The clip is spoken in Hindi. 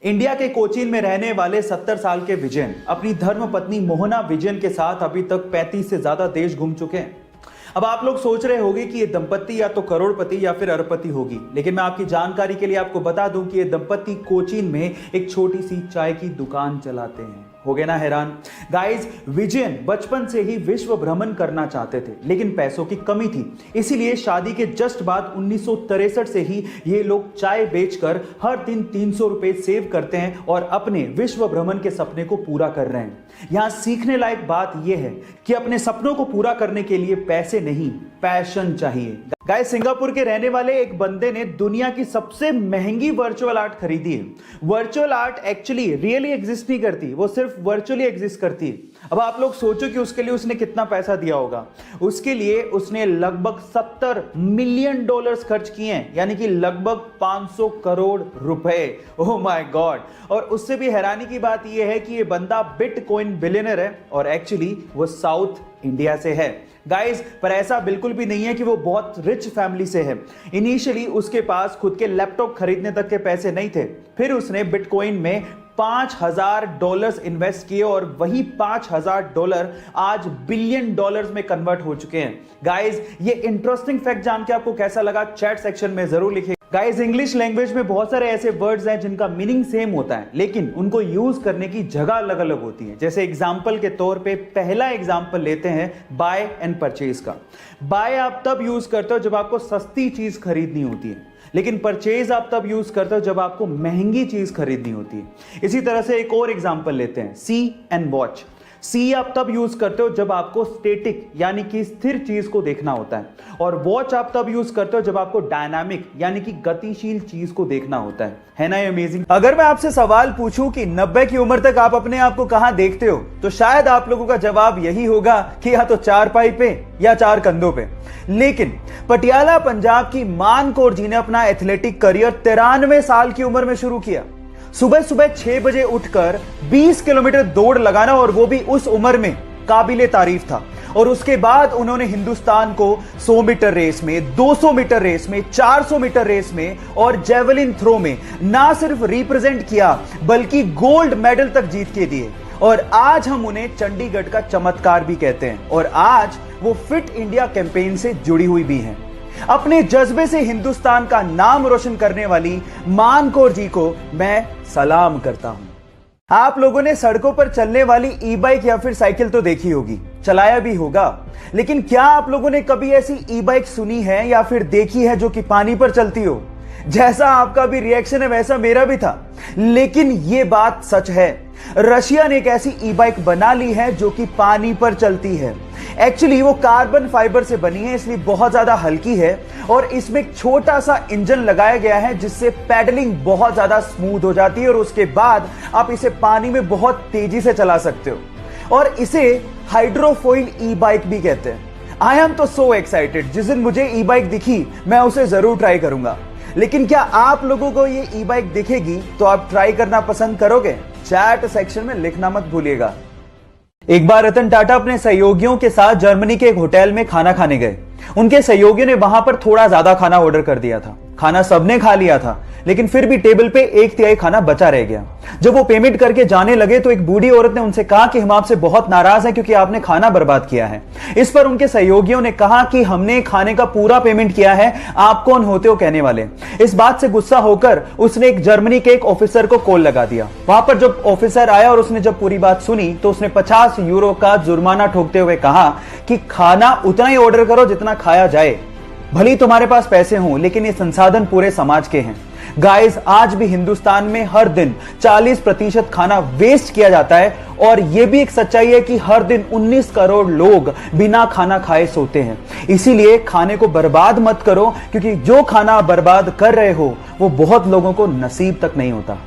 इंडिया के कोचीन में रहने वाले 70 साल के विजयन अपनी धर्म पत्नी मोहना विजयन के साथ अभी तक 35 से ज्यादा देश घूम चुके हैं। अब आप लोग सोच रहे होंगे कि ये दंपत्ति या तो करोड़पति या फिर अरबपति होगी, लेकिन मैं आपकी जानकारी के लिए आपको बता दूं कि ये दंपत्ति कोचीन में एक छोटी सी चाय की दुकान चलाते हैं। हो गए ना हैरान? गाइस, विजयन बचपन से ही विश्व भ्रमण करना चाहते थे, लेकिन पैसों की कमी थी। इसीलिए शादी के जस्ट बाद 1963 से ही ये लोग चाय बेचकर हर दिन 300 रुपए सेव करते हैं और अपने विश्व भ्रमण के सपने को पूरा कर रहे हैं। यहां सीखने लायक बात यह है कि अपने सपनों को पूरा करने के लिए पैसे नहीं, पैशन चाहिए। गाइस, सिंगापुर के रहने वाले एक बंदे ने दुनिया की सबसे महंगी वर्चुअल आर्ट खरीदी है। Virtual art actually really exist नहीं करती, वो सिर्फ वर्चुअली एग्जिस्ट करती है। अब आप लोग सोचो कि उसके लिए उसने कितना पैसा दिया होगा। उसके लिए उसने लगभग $70 मिलियन खर्च किए हैं, यानी कि लगभग 500 करोड़ रुपए। Oh my God. और उससे भी हैरानी की बात यह है कि यह बंदा बिटकॉइन बिलियनर है और एक्चुअली वो साउथ इंडिया से है। गाइस, पर ऐसा बिल्कुल भी नहीं है कि वो बहुत रिच फैमिली से है। इनिशियली उसके पास खुद के लैपटॉप खरीदने तक के पैसे नहीं थे, फिर उसने बिटकॉइन में $5000 इन्वेस्ट किए और वही $5000 आज $1 बिलियन में कन्वर्ट हो चुके हैं। गाइस, ये इंटरेस्टिंग फैक्ट जान के आपको कैसा लगा चैट सेक्शन में जरूर लिखिए। गाइस, इंग्लिश लैंग्वेज में बहुत सारे ऐसे वर्ड्स हैं जिनका मीनिंग सेम होता है, लेकिन उनको यूज करने की जगह अलग अलग होती है। जैसे एग्जांपल के तौर पे पहला एग्जांपल लेते हैं बाय एंड परचेज का। बाय आप तब यूज करते हो जब आपको सस्ती चीज खरीदनी होती है, लेकिन परचेज आप तब यूज करते हो जब आपको महंगी चीज खरीदनी होती है। इसी तरह से एक और एग्जांपल लेते हैं सी एंड वॉच। सी आप तब यूज करते हो जब आपको स्टेटिक यानी कि स्थिर चीज को देखना होता है, और वॉच आप तब यूज करते हो जब आपको डायनामिक यानी कि गतिशील चीज को देखना होता है ना? ये अमेजिंग। अगर मैं आपसे सवाल पूछूं कि 90 की उम्र तक आप अपने आप को कहां देखते हो, तो शायद आप लोगों का जवाब यही होगा कि या तो चारपाई पे या 4 कंधों पे। लेकिन पटियाला पंजाब की मान कौर जी ने अपना एथलेटिक करियर 93 साल की उम्र में शुरू किया। सुबह सुबह 6 बजे उठकर 20 किलोमीटर दौड़ लगाना, और वो भी उस उम्र में, काबिले तारीफ था। और उसके बाद उन्होंने हिंदुस्तान को 100 मीटर रेस में, 200 मीटर रेस में, 400 मीटर रेस में और जेवलिन थ्रो में ना सिर्फ रिप्रेजेंट किया बल्कि गोल्ड मेडल तक जीत के दिए। और आज हम उन्हें चंडीगढ़ का चमत्कार भी कहते हैं, और आज वो फिट इंडिया कैंपेन से जुड़ी हुई भी हैं। अपने जज्बे से हिंदुस्तान का नाम रोशन करने वाली मान कौर जी को मैं सलाम करता हूं। आप लोगों ने सड़कों पर चलने वाली ई बाइक या फिर साइकिल तो देखी होगी, चलाया भी होगा, लेकिन क्या आप लोगों ने कभी ऐसी ई बाइक सुनी है या फिर देखी है जो कि पानी पर चलती हो? जैसा आपका भी रिएक्शन है वैसा मेरा भी था, लेकिन यह बात सच है। रशिया ने एक ऐसी ई बाइक बना ली है जो कि पानी पर चलती है। एक्चुअली वो कार्बन फाइबर से बनी है, इसलिए बहुत ज्यादा हल्की है, और इसमें एक छोटा सा इंजन लगाया गया है जिससे पैडलिंग बहुत ज्यादा स्मूथ हो जाती है, और उसके बाद आप इसे पानी में बहुत तेजी से चला सकते हो। और इसे हाइड्रोफोइल ई बाइक भी कहते हैं। आई एम तो सो एक्साइटेड, जिस दिन मुझे ई बाइक दिखी मैं उसे जरूर ट्राई करूंगा। लेकिन क्या आप लोगों को ये ई बाइक दिखेगी तो आप ट्राई करना पसंद करोगे? चैट सेक्शन में लिखना मत भूलिएगा। एक बार रतन टाटा अपने सहयोगियों के साथ जर्मनी के एक होटल में खाना खाने गए। उनके सहयोगियों ने वहां पर थोड़ा ज्यादा खाना ऑर्डर कर दिया था। खाना सबने खा लिया था, लेकिन फिर भी टेबल पे 1/3 खाना बचा रह गया। जब वो पेमेंट करके जाने लगे तो एक बूढ़ी औरत ने उनसे कहा कि हम आपसे बहुत नाराज हैं क्योंकि आपने खाना बर्बाद किया है। इस पर उनके सहयोगियों ने कहा कि हमने खाने का पूरा पेमेंट किया है, आप कौन होते हो कहने वाले। इस बात से गुस्सा होकर उसने एक जर्मनी के एक ऑफिसर को कॉल लगा दिया। वहां पर जब ऑफिसर आया और उसने जब पूरी बात सुनी तो उसने 50 यूरो का जुर्माना ठोकते हुए कहा कि खाना उतना ही ऑर्डर करो जितना खाया जाए। भली तुम्हारे पास पैसे हों, लेकिन ये संसाधन पूरे समाज के हैं। गाइस, आज भी हिंदुस्तान में हर दिन 40% खाना वेस्ट किया जाता है, और यह भी एक सच्चाई है कि हर दिन 19 करोड़ लोग बिना खाना खाए सोते हैं। इसीलिए खाने को बर्बाद मत करो, क्योंकि जो खाना बर्बाद कर रहे हो वो बहुत लोगों को नसीब तक नहीं होता।